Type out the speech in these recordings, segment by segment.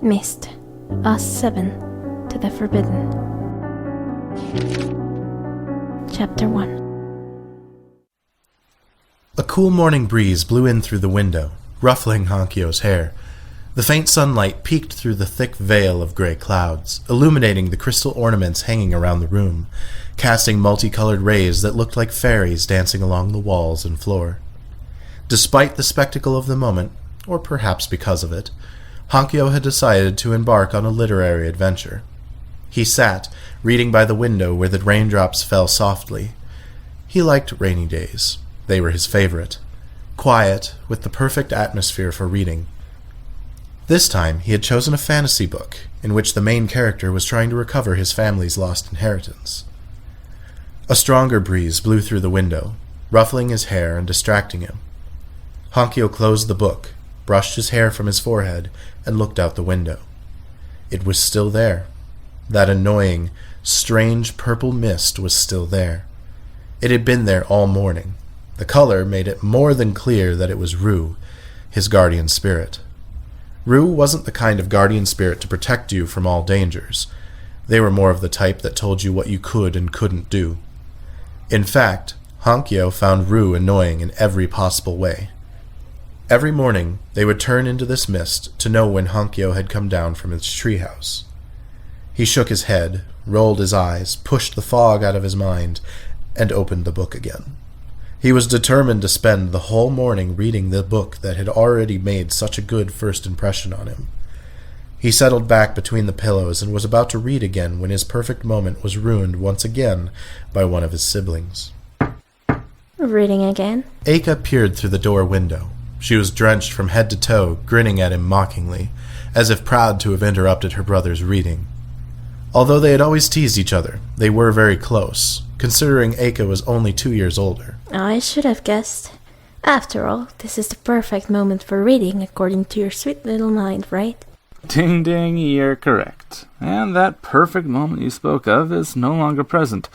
Missed. Us 7 to the Forbidden. Chapter 1. A cool morning breeze blew in through the window, ruffling Hankio's hair. The faint sunlight peeked through the thick veil of gray clouds, illuminating the crystal ornaments hanging around the room, casting multicolored rays that looked like fairies dancing along the walls and floor. Despite the spectacle of the moment, or perhaps because of it, Hankio had decided to embark on a literary adventure. He sat, reading by the window where the raindrops fell softly. He liked rainy days. They were his favorite. Quiet, with the perfect atmosphere for reading. This time he had chosen a fantasy book, in which the main character was trying to recover his family's lost inheritance. A stronger breeze blew through the window, ruffling his hair and distracting him. Hankio closed the book, brushed his hair from his forehead, and looked out the window. It was still there. That annoying, strange purple mist was still there. It had been there all morning. The color made it more than clear that it was Rue, his guardian spirit. Rue wasn't the kind of guardian spirit to protect you from all dangers. They were more of the type that told you what you could and couldn't do. In fact, Hankio found Rue annoying in every possible way. Every morning, they would turn into this mist to know when Hankio had come down from his treehouse. He shook his head, rolled his eyes, pushed the fog out of his mind, and opened the book again. He was determined to spend the whole morning reading the book that had already made such a good first impression on him. He settled back between the pillows and was about to read again when his perfect moment was ruined once again by one of his siblings. Reading again? Eicca peered through the door window. She was drenched from head to toe, grinning at him mockingly, as if proud to have interrupted her brother's reading. Although they had always teased each other, they were very close, considering Eicca was only 2 years older. I should have guessed. After all, this is the perfect moment for reading, according to your sweet little mind, right? Ding ding, you're correct. And that perfect moment you spoke of is no longer present,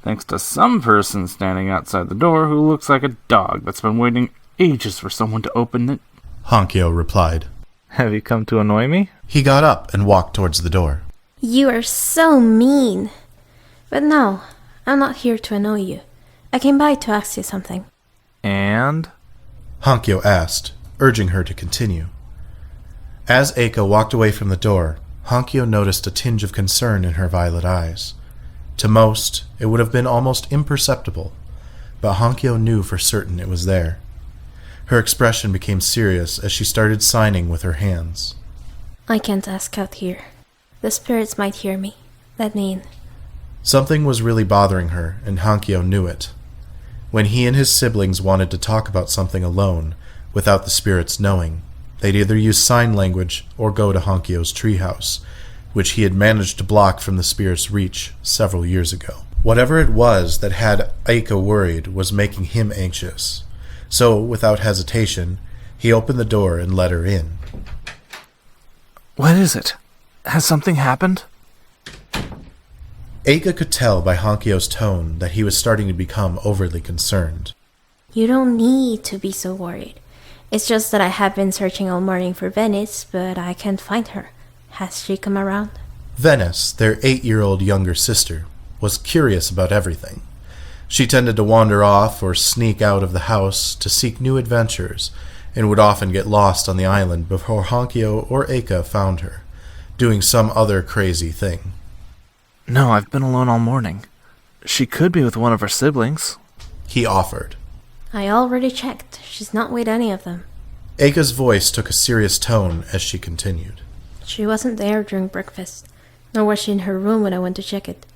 thanks to some person standing outside the door who looks like a dog that's been waiting ages for someone to open it. Hankio replied. Have you come to annoy me? He got up and walked towards the door. You are so mean. But no, I'm not here to annoy you. I came by to ask you something. And? Hankio asked, urging her to continue. As Eicca walked away from the door, Hankio noticed a tinge of concern in her violet eyes. To most, it would have been almost imperceptible, but Hankio knew for certain it was there. Her expression became serious as she started signing with her hands. I can't ask out here. The spirits might hear me. Let me in. Something was really bothering her, and Hankio knew it. When he and his siblings wanted to talk about something alone, without the spirits knowing, they'd either use sign language or go to Hankio's treehouse, which he had managed to block from the spirits' reach several years ago. Whatever it was that had Eicca worried was making him anxious. So, without hesitation, he opened the door and let her in. What is it? Has something happened? Eicca could tell by Hankio's tone that he was starting to become overly concerned. You don't need to be so worried. It's just that I have been searching all morning for Veniss, but I can't find her. Has she come around? Veniss, their 8-year-old younger sister, was curious about everything. She tended to wander off or sneak out of the house to seek new adventures, and would often get lost on the island before Hankio or Eicca found her, doing some other crazy thing. No, I've been alone all morning. She could be with one of her siblings. He offered. I already checked. She's not with any of them. Eicca's voice took a serious tone as she continued. She wasn't there during breakfast, nor was she in her room when I went to check it.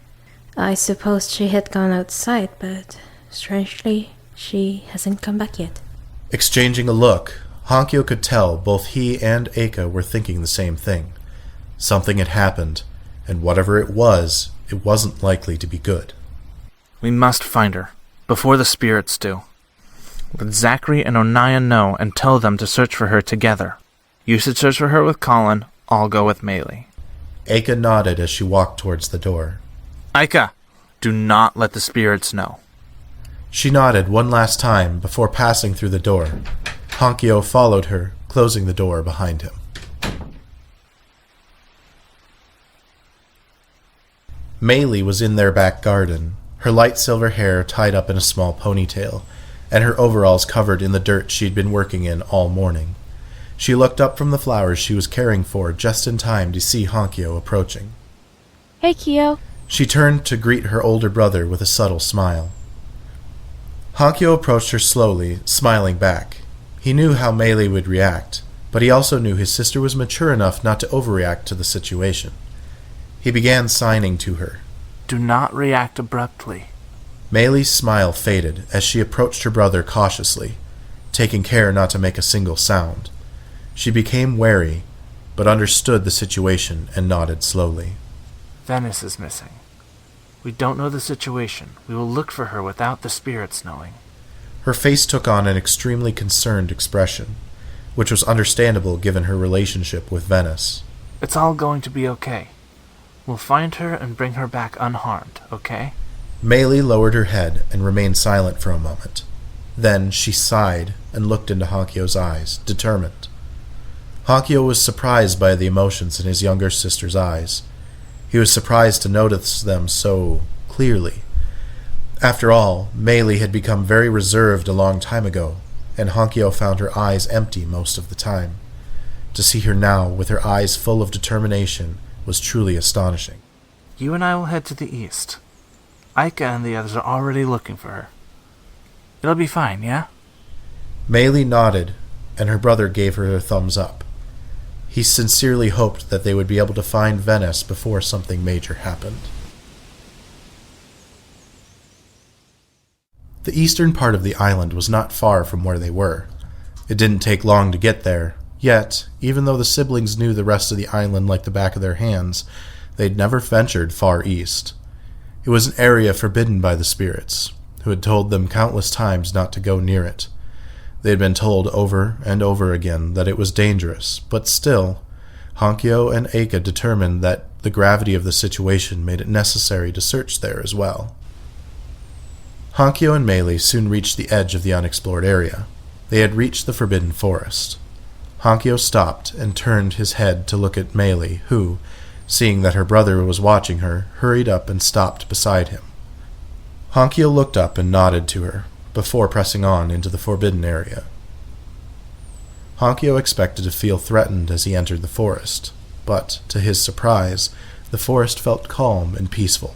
I supposed she had gone outside, but strangely, she hasn't come back yet. Exchanging a look, Hankio could tell both he and Eicca were thinking the same thing. Something had happened, and whatever it wasn't likely to be good. We must find her, before the spirits do. Let Zachary and Onaya know and tell them to search for her together. You should search for her with Collyn, I'll go with Maely. Eicca nodded as she walked towards the door. Eicca, do not let the spirits know. She nodded one last time before passing through the door. Hankio followed her, closing the door behind him. Maely was in their back garden, her light silver hair tied up in a small ponytail, and her overalls covered in the dirt she'd been working in all morning. She looked up from the flowers she was caring for just in time to see Hankio approaching. Hey, Kyo. She turned to greet her older brother with a subtle smile. Hankio approached her slowly, smiling back. He knew how Maely would react, but he also knew his sister was mature enough not to overreact to the situation. He began signing to her. Do not react abruptly. Maely's smile faded as she approached her brother cautiously, taking care not to make a single sound. She became wary, but understood the situation and nodded slowly. Veniss is missing. We don't know the situation. We will look for her without the spirits knowing. Her face took on an extremely concerned expression, which was understandable given her relationship with Veniss. It's all going to be okay. We'll find her and bring her back unharmed, okay? Maely lowered her head and remained silent for a moment. Then she sighed and looked into Hankio's eyes, determined. Hankio was surprised by the emotions in his younger sister's eyes. He was surprised to notice them so clearly. After all, Maely had become very reserved a long time ago, and Hankio found her eyes empty most of the time. To see her now, with her eyes full of determination, was truly astonishing. You and I will head to the east. Eicca and the others are already looking for her. It'll be fine, yeah? Maely nodded, and her brother gave her a thumbs up. He sincerely hoped that they would be able to find Veniss before something major happened. The eastern part of the island was not far from where they were. It didn't take long to get there, yet, even though the siblings knew the rest of the island like the back of their hands, they'd never ventured far east. It was an area forbidden by the spirits, who had told them countless times not to go near it. They had been told over and over again that it was dangerous, but still, Hankio and Eicca determined that the gravity of the situation made it necessary to search there as well. Hankio and Maely soon reached the edge of the unexplored area. They had reached the forbidden forest. Hankio stopped and turned his head to look at Maely, who, seeing that her brother was watching her, hurried up and stopped beside him. Hankio looked up and nodded to her, before pressing on into the forbidden area. Hankio expected to feel threatened as he entered the forest, but, to his surprise, the forest felt calm and peaceful.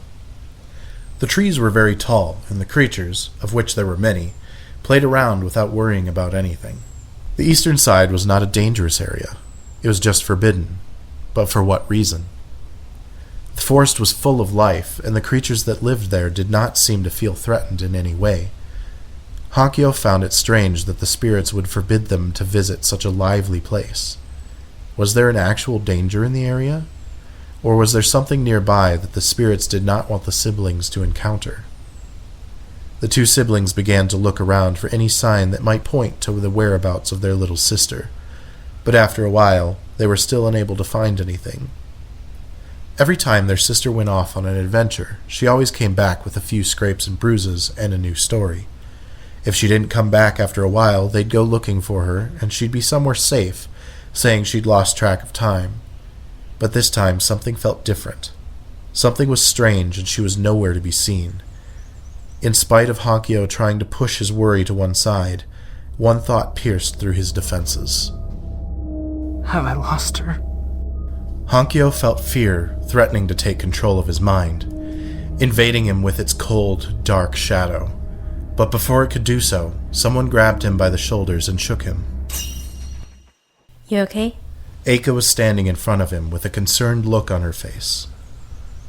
The trees were very tall, and the creatures, of which there were many, played around without worrying about anything. The eastern side was not a dangerous area. It was just forbidden. But for what reason? The forest was full of life, and the creatures that lived there did not seem to feel threatened in any way. Hankio found it strange that the spirits would forbid them to visit such a lively place. Was there an actual danger in the area? Or was there something nearby that the spirits did not want the siblings to encounter? The two siblings began to look around for any sign that might point to the whereabouts of their little sister, but after a while, they were still unable to find anything. Every time their sister went off on an adventure, she always came back with a few scrapes and bruises and a new story. If she didn't come back after a while, they'd go looking for her, and she'd be somewhere safe, saying she'd lost track of time. But this time, something felt different. Something was strange, and she was nowhere to be seen. In spite of Hankio trying to push his worry to one side, one thought pierced through his defenses. Have I lost her? Hankio felt fear threatening to take control of his mind, invading him with its cold, dark shadow. But before it could do so, someone grabbed him by the shoulders and shook him. You okay? Eicca was standing in front of him with a concerned look on her face.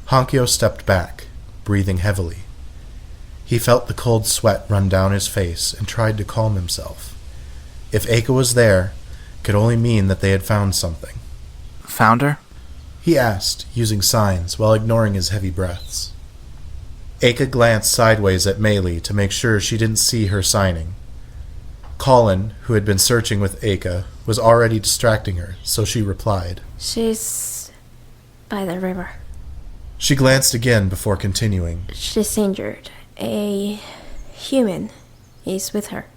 Hankio stepped back, breathing heavily. He felt the cold sweat run down his face and tried to calm himself. If Eicca was there, it could only mean that they had found something. Found her? He asked, using signs while ignoring his heavy breaths. Eicca glanced sideways at Maely to make sure she didn't see her signing. Collyn, who had been searching with Eicca, was already distracting her, so she replied. She's by the river. She glanced again before continuing. She's injured. A human is with her.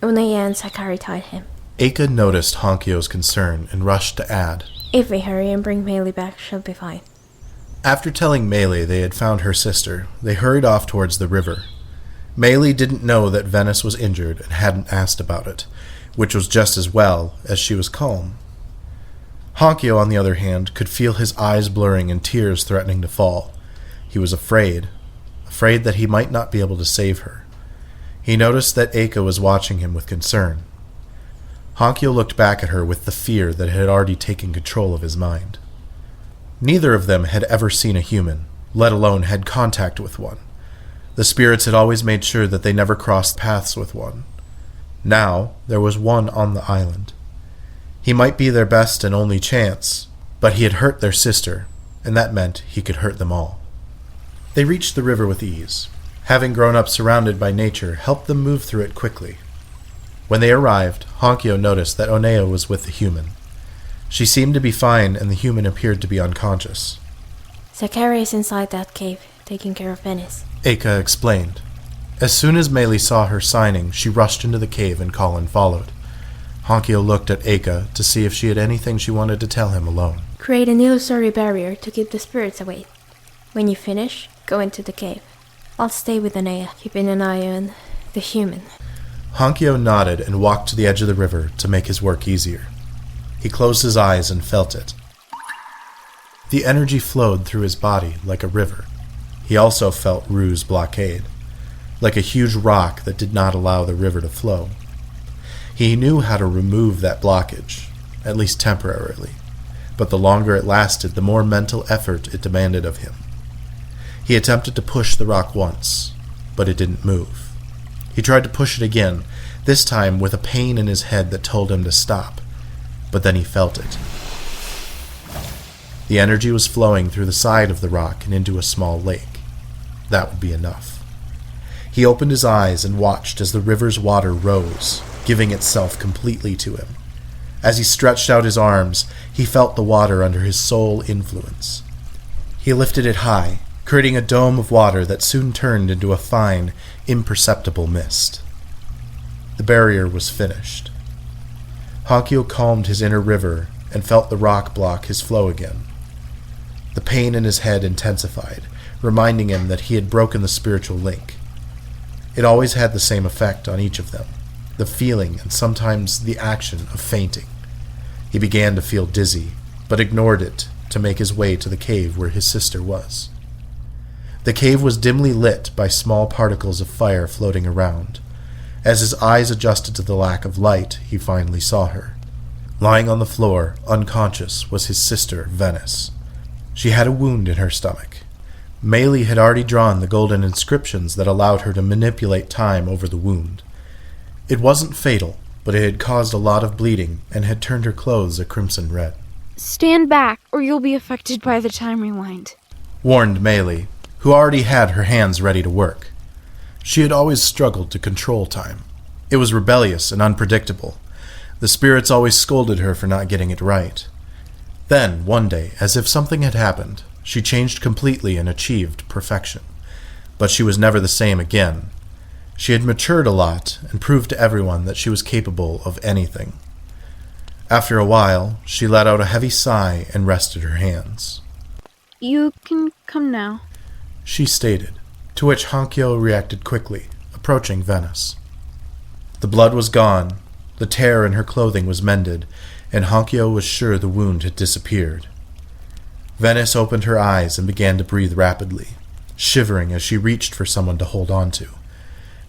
Nuez and Zachary tied him. Eicca noticed Hankio's concern and rushed to add. If we hurry and bring Maely back, she'll be fine. After telling Maely they had found her sister, they hurried off towards the river. Maely didn't know that Veniss was injured and hadn't asked about it, which was just as well, as she was calm. Hankio, on the other hand, could feel his eyes blurring and tears threatening to fall. He was afraid that he might not be able to save her. He noticed that Eicca was watching him with concern. Hankio looked back at her with the fear that had already taken control of his mind. Neither of them had ever seen a human, let alone had contact with one. The spirits had always made sure that they never crossed paths with one. Now, there was one on the island. He might be their best and only chance, but he had hurt their sister, and that meant he could hurt them all. They reached the river with ease. Having grown up surrounded by nature helped them move through it quickly. When they arrived, Hankio noticed that Onea was with the human. She seemed to be fine, and the human appeared to be unconscious. Zachary is inside that cave, taking care of Veniss. Eicca explained. As soon as Maely saw her signing, she rushed into the cave and Collyn followed. Hankio looked at Eicca to see if she had anything she wanted to tell him alone. Create an illusory barrier to keep the spirits away. When you finish, go into the cave. I'll stay with Onea, keeping an eye on the human. Hankio nodded and walked to the edge of the river to make his work easier. He closed his eyes and felt it. The energy flowed through his body like a river. He also felt Rue's blockade, like a huge rock that did not allow the river to flow. He knew how to remove that blockage, at least temporarily, but the longer it lasted, the more mental effort it demanded of him. He attempted to push the rock once, but it didn't move. He tried to push it again, this time with a pain in his head that told him to stop, but then he felt it. The energy was flowing through the side of the rock and into a small lake. That would be enough. He opened his eyes and watched as the river's water rose, giving itself completely to him. As he stretched out his arms, he felt the water under his sole influence. He lifted it high, creating a dome of water that soon turned into a fine, imperceptible mist. The barrier was finished. Hankio calmed his inner river and felt the rock block his flow again. The pain in his head intensified, reminding him that he had broken the spiritual link. It always had the same effect on each of them, the feeling and sometimes the action of fainting. He began to feel dizzy, but ignored it to make his way to the cave where his sister was. The cave was dimly lit by small particles of fire floating around. As his eyes adjusted to the lack of light, he finally saw her. Lying on the floor, unconscious, was his sister, Veniss. She had a wound in her stomach. Maely had already drawn the golden inscriptions that allowed her to manipulate time over the wound. It wasn't fatal, but it had caused a lot of bleeding and had turned her clothes a crimson red. Stand back, or you'll be affected by the time rewind, warned Maely, who already had her hands ready to work. She had always struggled to control time. It was rebellious and unpredictable. The spirits always scolded her for not getting it right. Then, one day, as if something had happened, she changed completely and achieved perfection. But she was never the same again. She had matured a lot and proved to everyone that she was capable of anything. After a while, she let out a heavy sigh and rested her hands. You can come now, she stated, to which Hankio reacted quickly, approaching Veniss. The blood was gone, the tear in her clothing was mended, and Hankio was sure the wound had disappeared. Veniss opened her eyes and began to breathe rapidly, shivering as she reached for someone to hold on to.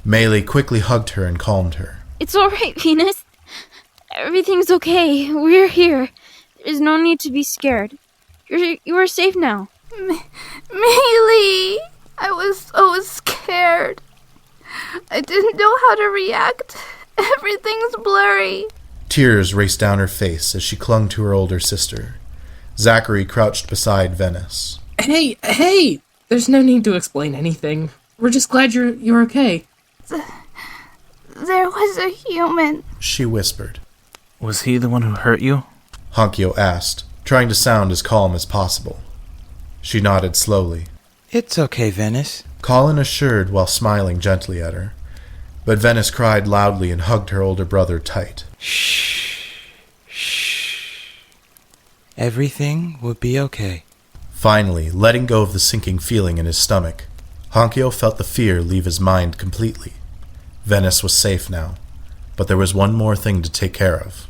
Maely quickly hugged her and calmed her. It's all right, Veniss. Everything's okay. We're here. There's no need to be scared. You are safe now. Maely! I was so scared. I didn't know how to react. Everything's blurry. Tears raced down her face as she clung to her older sister. Zachary crouched beside Veniss. Hey! There's no need to explain anything. We're just glad you're okay. There was a human, she whispered. Was he the one who hurt you? Hankio asked, trying to sound as calm as possible. She nodded slowly. It's okay, Veniss, Collyn assured while smiling gently at her. But Veniss cried loudly and hugged her older brother tight. Shh. Everything will be okay. Finally, letting go of the sinking feeling in his stomach, Hankio felt the fear leave his mind completely. Veniss was safe now, but there was one more thing to take care of.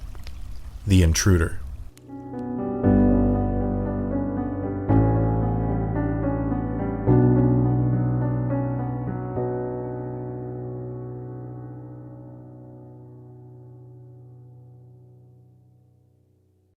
The intruder.